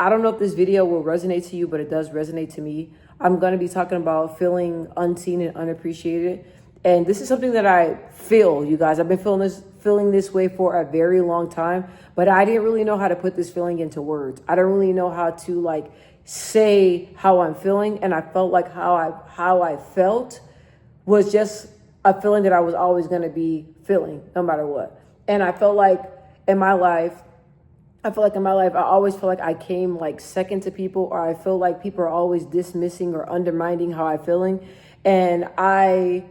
I don't know if this video will resonate to you, but it does resonate to me. I'm going to be talking about feeling unseen and unappreciated. And this is something that I feel, you guys. I've been feeling this way for a very long time, but I didn't really know how to put this feeling into words. I don't really know how to like say how I'm feeling. And I felt like how I felt was just a feeling that I was always going to be feeling no matter what. And I felt like in my life, I always feel like I came like second to people, or I feel like people are always dismissing or undermining how I'm feeling. And I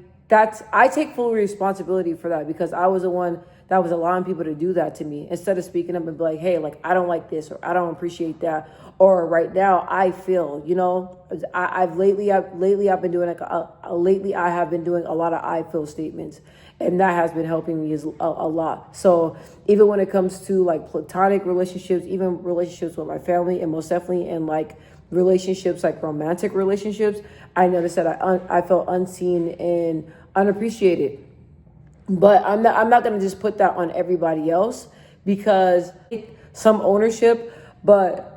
take full responsibility for that, because I was the one that was allowing people to do that to me, instead of speaking up and be like, hey, like, I don't like this, or I don't appreciate that, or right now I feel, you know, I've been doing lately I have been doing a lot of I feel statements, and that has been helping me a lot. So even when it comes to like platonic relationships, even relationships with my family, and most definitely in like relationships, like romantic relationships, I noticed that I felt unseen and unappreciated. But I'm not going to just put that on everybody else, because some ownership, but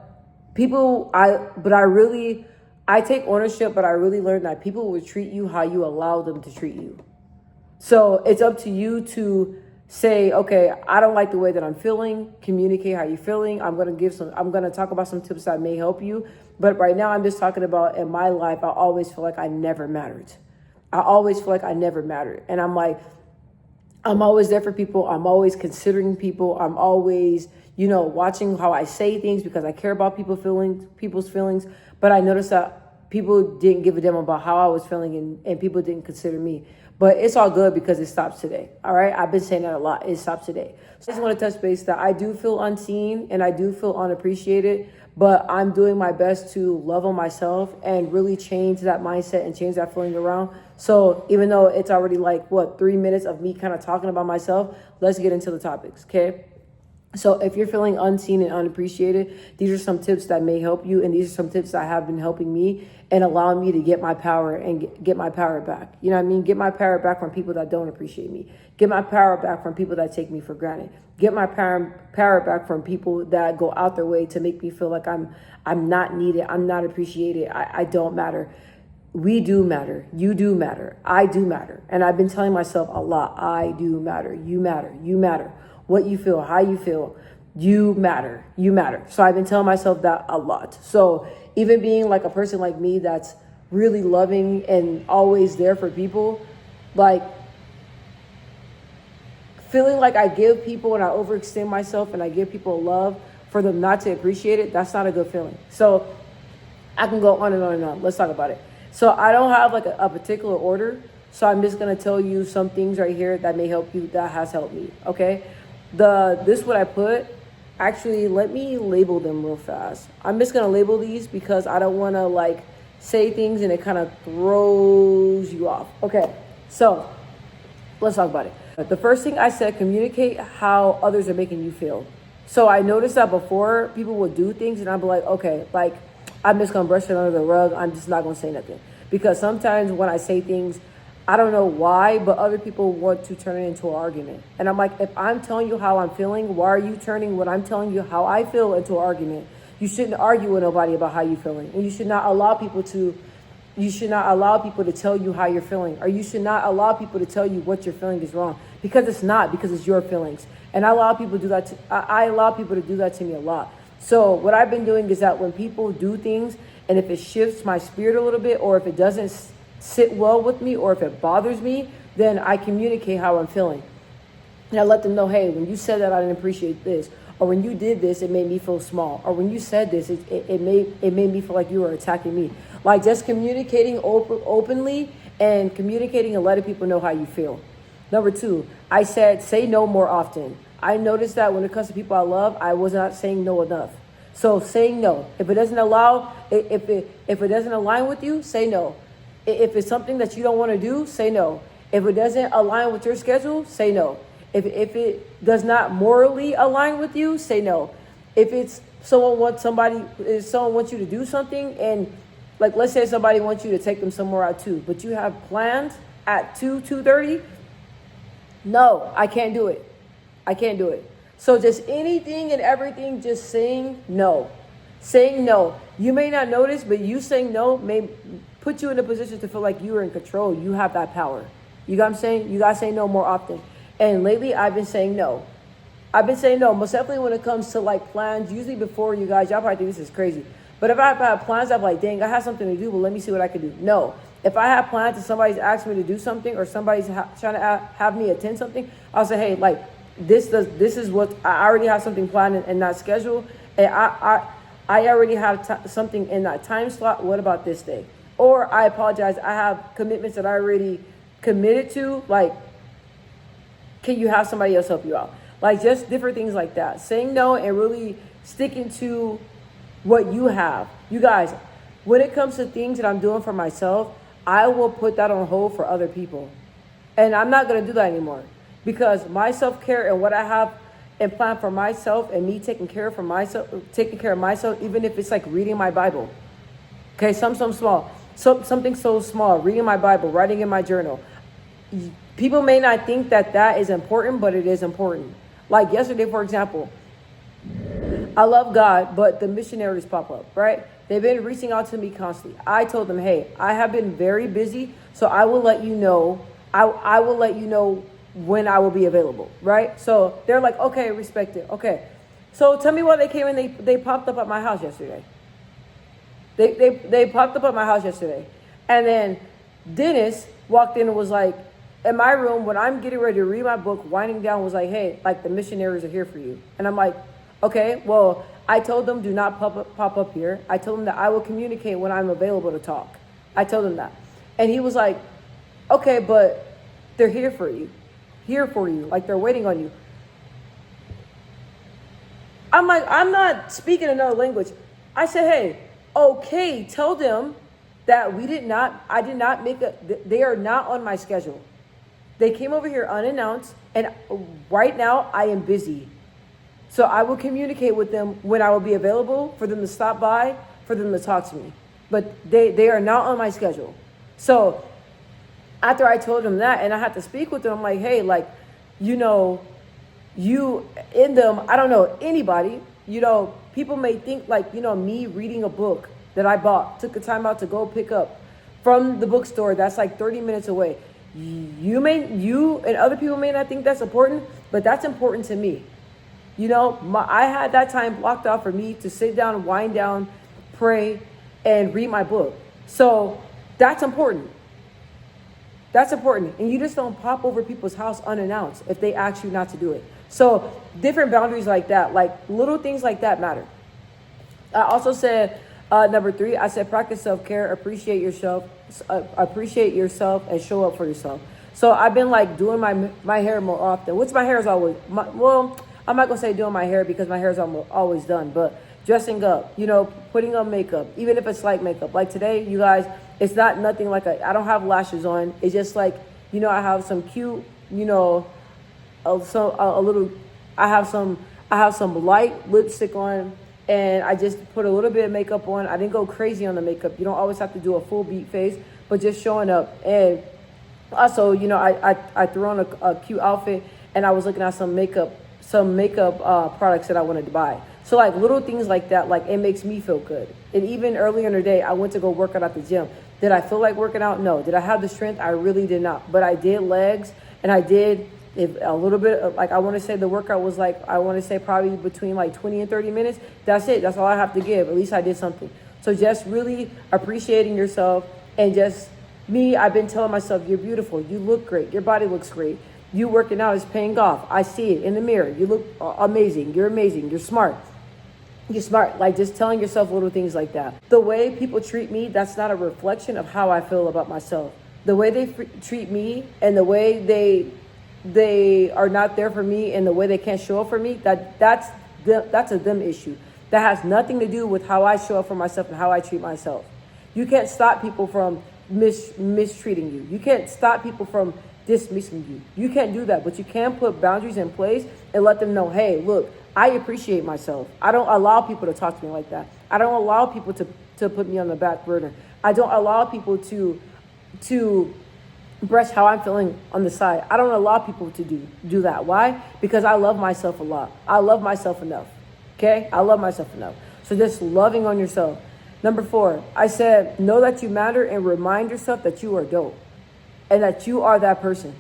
I take ownership, but I really learned that people will treat you how you allow them to treat you. So it's up to you to say, okay, I don't like the way that I'm feeling. Communicate how you're feeling. I'm going to talk about some tips that may help you. But right now I'm just talking about in my life, I always feel like I never mattered. And I'm like, I'm always there for people. I'm always considering people. I'm always, you know, watching how I say things, because I care about people's feelings. But I noticed that people didn't give a damn about how I was feeling, and people didn't consider me. But it's all good, because it stops today. All right. I've been saying that a lot. It stops today. So I just want to touch base that I do feel unseen and I do feel unappreciated, but I'm doing my best to love on myself and really change that mindset and change that feeling around. So even though it's already like 3 minutes of me kind of talking about myself, let's get into the topics. Okay. So if you're feeling unseen and unappreciated, these are some tips that may help you. And these are some tips that have been helping me and allowing me to get my power and get my power back. You know what I mean? Get my power back from people that don't appreciate me. Get my power back from people that take me for granted. Get my power back from people that go out their way to make me feel like I'm not needed. I'm not appreciated. I don't matter. We do matter. You do matter. I do matter. And I've been telling myself a lot, I do matter. You matter. You matter. What you feel, how you feel, you matter. You matter. So I've been telling myself that a lot. So even being like a person like me that's really loving and always there for people, like feeling like I give people and I overextend myself and I give people love for them not to appreciate it, that's not a good feeling. So I can go on and on and on. Let's talk about it. So I don't have like a particular order. So I'm just going to tell you some things right here that may help you, that has helped me. Okay. What I put, actually, let me label them real fast. I'm just going to label these because I don't want to like say things and it kind of throws you off. Okay. So let's talk about it. The first thing I said, communicate how others are making you feel. So I noticed that before, people would do things and I'd be like, okay, like I'm just going to brush it under the rug. I'm just not going to say nothing. Because sometimes when I say things, I don't know why, but other people want to turn it into an argument. And I'm like, if I'm telling you how I'm feeling, why are you turning what I'm telling you how I feel into an argument? You shouldn't argue with nobody about how you're feeling. And you should not allow people to tell you how you're feeling, or you should not allow people to tell you what you're feeling is wrong, because it's not, because it's your feelings. And I allow people to do that. I allow people to do that to me a lot. So what I've been doing is that when people do things, and if it shifts my spirit a little bit, or if it doesn't sit well with me, or if it bothers me, then I communicate how I'm feeling. And I let them know, hey, when you said that, I didn't appreciate this. Or when you did this, it made me feel small. Or when you said this, it made me feel like you were attacking me. Like just communicating openly and communicating and letting people know how you feel. Number 2, I said, say no more often. I noticed that when it comes to people I love, I was not saying no enough. So saying no. If it doesn't align with you, say no. If it's something that you don't want to do, say no. If it doesn't align with your schedule, say no. If it does not morally align with you, say no. If someone wants you to do something, and like let's say somebody wants you to take them somewhere at 2, but you have plans at 2:30, no, I can't do it. I can't do it. So just anything and everything, just saying no. Saying no. You may not notice, but you saying no may put you in a position to feel like you are in control. You have that power. You got what I'm saying? You got to say no more often. And lately, I've been saying no. I've been saying no, most definitely when it comes to like plans. Usually before you guys, y'all probably think this is crazy. But if I have plans, I'm like, dang, I have something to do, but let me see what I can do. No. If I have plans and somebody's asked me to do something or somebody's trying to have me attend something, I'll say, hey, like, this is what I already have something planned and not scheduled. And I already have something in that time slot. What about this day? Or I apologize. I have commitments that I already committed to. Like, can you have somebody else help you out? Like, just different things like that. Saying no and really sticking to what you have. You guys, when it comes to things that I'm doing for myself, I will put that on hold for other people. And I'm not going to do that anymore. Because my self-care and what I have and plan for myself and me taking care of myself, even if it's like reading my Bible. Okay, something small. Something so small, reading my Bible, writing in my journal. People may not think that is important, but it is important. Like yesterday, for example, I love God, but the missionaries pop up, right? They've been reaching out to me constantly. I told them, hey, I have been very busy, so I will let you know. I will let you know when I will be available, right? So they're like, okay, respect it. Okay. So tell me why they came and they popped up at my house yesterday. They popped up at my house yesterday. And then Dennis walked in and was like, in my room, when I'm getting ready to read my book, winding down, was like, hey, like the missionaries are here for you. And I'm like, okay, well, I told them do not pop up here. I told them that I will communicate when I'm available to talk. I told him that. And he was like, okay, but they're here for you. Here for you. Like they're waiting on you. I'm like, I'm not speaking another language. I said, hey, okay, tell them that I did not they are not on my schedule. They came over here unannounced, and right now I am busy. So I will communicate with them when I will be available for them to stop by, for them to talk to me. But they are not on my schedule. So after I told them that, and I had to speak with them, I'm like, hey, like, you know, you in them, I don't know, anybody, you know, people may think like, you know, me reading a book that I bought, took the time out to go pick up from the bookstore that's like 30 minutes away. You and other people may not think that's important, but that's important to me. You know, I had that time blocked off for me to sit down, wind down, pray, and read my book. So that's important. That's important. And you just don't pop over people's house unannounced if they ask you not to do it. So different boundaries like that, like little things like that matter. I also said, number 3, I said, practice self-care, appreciate yourself, and show up for yourself. So I've been like doing my hair more often, which my hair is always, well, I'm not going to say doing my hair because my hair is always done, but dressing up, you know, putting on makeup, even if it's light makeup. Like today, you guys, it's not nothing like I don't have lashes on. It's just like, you know, I have some cute, you know, I have some light lipstick on, and I just put a little bit of makeup on. I didn't go crazy on the makeup. You don't always have to do a full beat face, but just showing up. And also, you know, I threw on a cute outfit, and I was looking at some makeup products that I wanted to buy. So like little things like that, like it makes me feel good. And even earlier in the day, I went to go work out at the gym. Did I feel like working out? No. Did I have the strength? I really did not. But I did legs, and I did a little bit of, like, I want to say the workout was like, I want to say probably between like 20 and 30 minutes. That's it. That's all I have to give. At least I did something. So just really appreciating yourself, and just me, I've been telling myself, you're beautiful. You look great. Your body looks great. You working out is paying off. I see it in the mirror. You look amazing. You're amazing. You're smart. You're smart. Like just telling yourself little things like that. The way people treat me, that's not a reflection of how I feel about myself. The way they treat me, and the way they are not there for me, and the way they can't show up for me, that's a them issue. That has nothing to do with how I show up for myself and how I treat myself. You can't stop people from mistreating you. You can't stop people from dismissing you. You can't do that, but you can put boundaries in place and let them know, hey, look, I appreciate myself. I don't allow people to talk to me like that. I don't allow people to put me on the back burner. I don't allow people to brush how I'm feeling on the side. I don't allow people to do that. Why? Because I love myself a lot. I love myself enough. Okay? I love myself enough. So just loving on yourself. Number 4, I said, know that you matter and remind yourself that you are dope and that you are that person.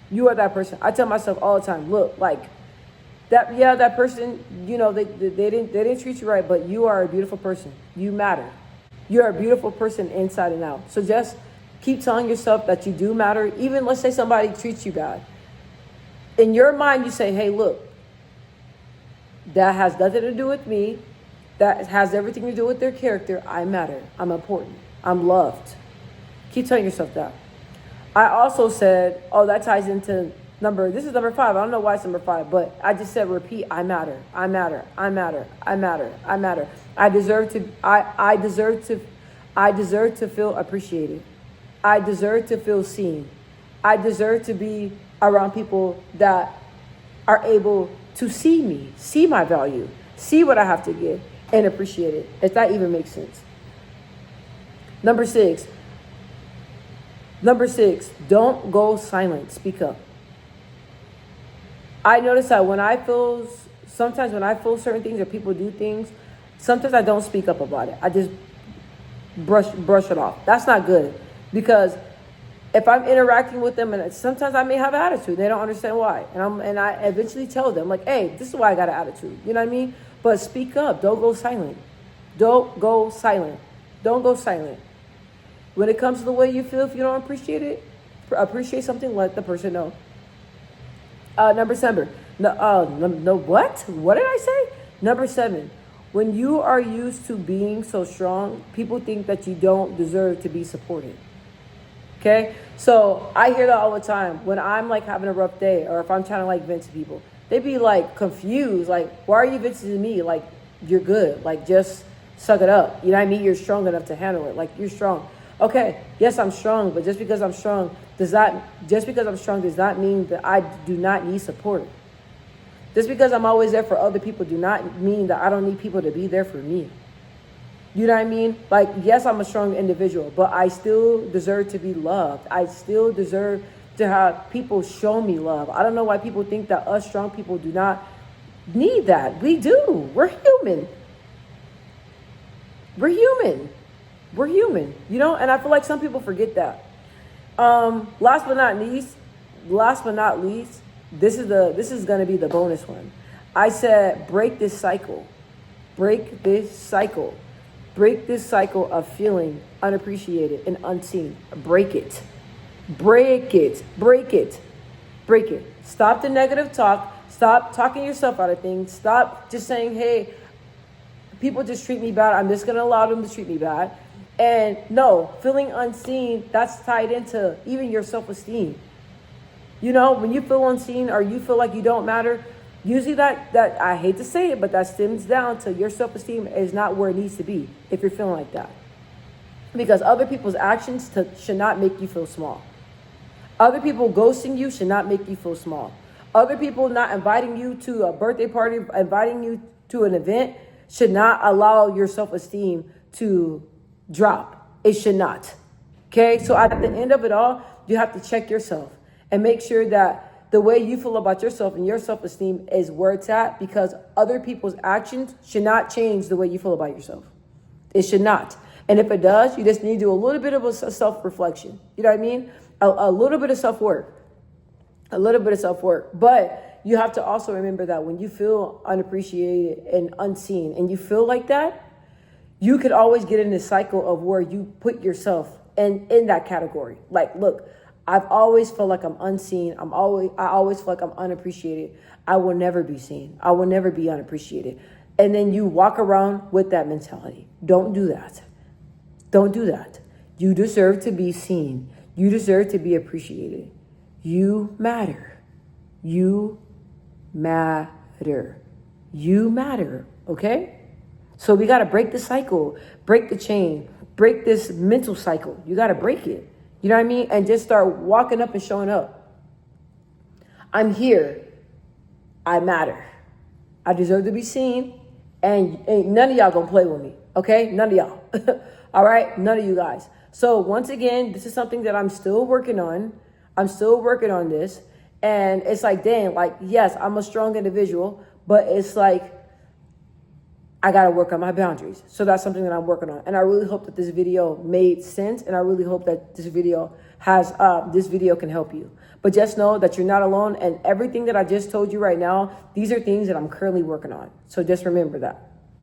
You are that person. I tell myself all the time, look, like that, yeah, that person, you know, they didn't treat you right, but you are a beautiful person. You matter. You're a beautiful person inside and out. So just keep telling yourself that you do matter. Even let's say somebody treats you bad. In your mind, you say, hey, look, that has nothing to do with me. That has everything to do with their character. I matter. I'm important. I'm loved. Keep telling yourself that. I also said, oh, that ties into this is number 5. I don't know why it's number 5, but I just said, repeat, I matter. I matter. I matter. I matter. I matter. I deserve to feel appreciated. I deserve to feel seen. I deserve to be around people that are able to see me, see my value, see what I have to give, and appreciate it, if that even makes sense. Number 6, don't go silent. Speak up. I notice that sometimes when I feel certain things or people do things, sometimes I don't speak up about it. I just brush it off. That's not good, because if I'm interacting with them, and sometimes I may have an attitude, they don't understand why, and I eventually tell them, like, hey, this is why I got an attitude. You know what I mean? But speak up. Don't go silent. Don't go silent. Don't go silent. When it comes to the way you feel, if you don't appreciate something, let the person know. Number 7. What? What did I say? Number 7. When you are used to being so strong, people think that you don't deserve to be supported. Okay? So I hear that all the time when I'm like having a rough day, or if I'm trying to like vent to people. They be like confused, like, why are you venting to me? Like, you're good. Like, just suck it up. You know what I mean? You're strong enough to handle it. Like, you're strong. Okay, yes, I'm strong, but just because I'm strong does not mean that I do not need support. Just because I'm always there for other people do not mean that I don't need people to be there for me. You know what I mean? Like, yes, I'm a strong individual, but I still deserve to be loved. I still deserve to have people show me love. I don't know why people think that us strong people do not need that. We do. We're human. We're human. We're human, you know? And I feel like some people forget that. Last but not least, this is going to be the bonus one. I said, break this cycle. Break this cycle. Break this cycle of feeling unappreciated and unseen. Break it. Break it. Break it. Break it. Stop the negative talk. Stop talking yourself out of things. Stop just saying, hey, people just treat me bad. I'm just going to allow them to treat me bad. And no, feeling unseen, that's tied into even your self-esteem. You know, when you feel unseen or you feel like you don't matter, usually that I hate to say it, but that stems down to your self-esteem is not where it needs to be if you're feeling like that. Because other people's actions should not make you feel small. Other people ghosting you should not make you feel small. Other people not inviting you to a birthday party, inviting you to an event should not allow your self-esteem to drop. It should not. Okay? So at the end of it all, you have to check yourself and make sure that the way you feel about yourself and your self-esteem is where it's at, because other people's actions should not change the way you feel about yourself. It should not. And if it does, you just need to do a little bit of a self-reflection. You know what I mean? A little bit of self-work. A little bit of self-work. But you have to also remember that when you feel unappreciated and unseen and you feel like that, you could always get in this cycle of where you put yourself in that category. Like, look, I've always felt like I'm unseen. I always feel like I'm unappreciated. I will never be seen. I will never be unappreciated. And then you walk around with that mentality. Don't do that. Don't do that. You deserve to be seen. You deserve to be appreciated. You matter. You matter. You matter. Okay? So we got to break the cycle, break the chain, break this mental cycle. You got to break it. You know what I mean? And just start walking up and showing up. I'm here. I matter. I deserve to be seen. And ain't none of y'all gonna play with me. Okay? None of y'all. All right? None of you guys. So once again, this is something that I'm still working on. I'm still working on this. And it's like, dang, like, yes, I'm a strong individual, but it's like, I got to work on my boundaries. So that's something that I'm working on. And I really hope that this video made sense. And I really hope that this video can help you. But just know that you're not alone. And everything that I just told you right now, these are things that I'm currently working on. So just remember that.